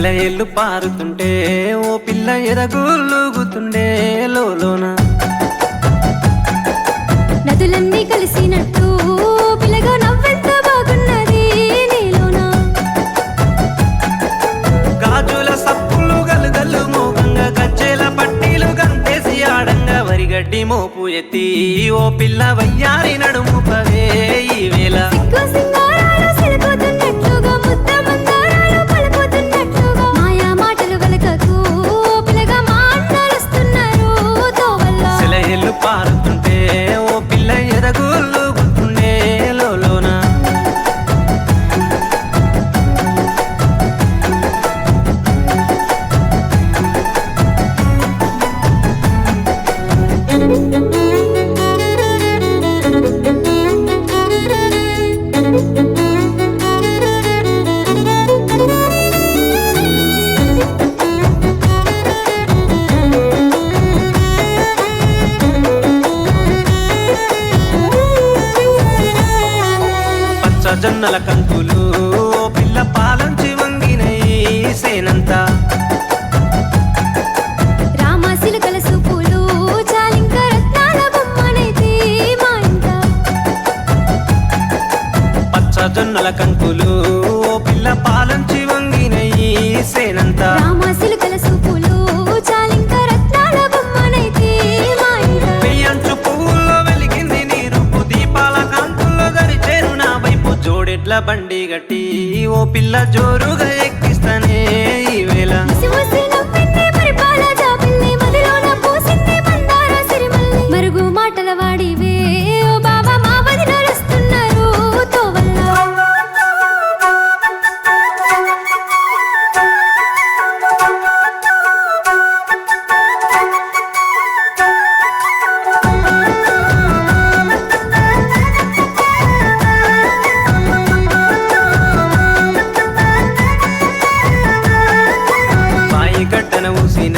సెలయేళ్ళు పారుతుంటే ఓ పిల్ల ఎదగులుగుతుండే లోలోన నదులన్నీ కలిసినట్టు పిల్లగా నవ్వెంత బాగున్నది నీలోన గాజుల సప్పులు గలుగల్లు మోగంగా గజ్జెల పట్టీలు గంతేసి ఆడంగా వరిగడ్డి మోపు ఎత్తి ఓ పిల్ల వయ్యారి నడుము పవే ఈ వేళ సిగ్గు సింగారాలు సిలిపోతున్నట్లుగా ముద్ద మందారాలు పలిపోతున్నట్లుగా మాయా మాటలు వెలకకు పిల్లగా మా అన్నలుస్తున్నారు తోవల్ల సెలయేళ్ళు పారుతుంటే ఓ పిల్ల ఎదగులుగుతుండే లోలోన జొన్నల కంకులు ఓ పిల్ల పాలంచి వంగినై సేనంతా రామాసిలుకల సూపులు చాలింక రత్నాల బొమ్మనైతే మా ఇంట పచ్చ జొన్నల కంకులు ఓ పిల్ల పాలంచి వంగినై సేనంతా రామాసిలుకల సూపులు చాలింక రత్నాల బొమ్మనైతే మా ఇంట పెయ్యంచు పువ్వుల్లో వెలిగింది నీ రూపు దీపాల కాంతుల్లో దరిచేరు నా వైపు జోడెడ్ల బండి గట్టి ఓ పిల్ల జోరుగా ఎక్కిస్తానే ఈ వేళ ముసి ముసి నవ్వింది పరిపాల జాబిల్లి మదిలోన పూసింది మందార సిరిమల్లి మరుగు మాటల వాడివే ఓ బాబా మా వదినలుస్తున్నారు తోవల్ల బాయి గడ్డన ఊసిన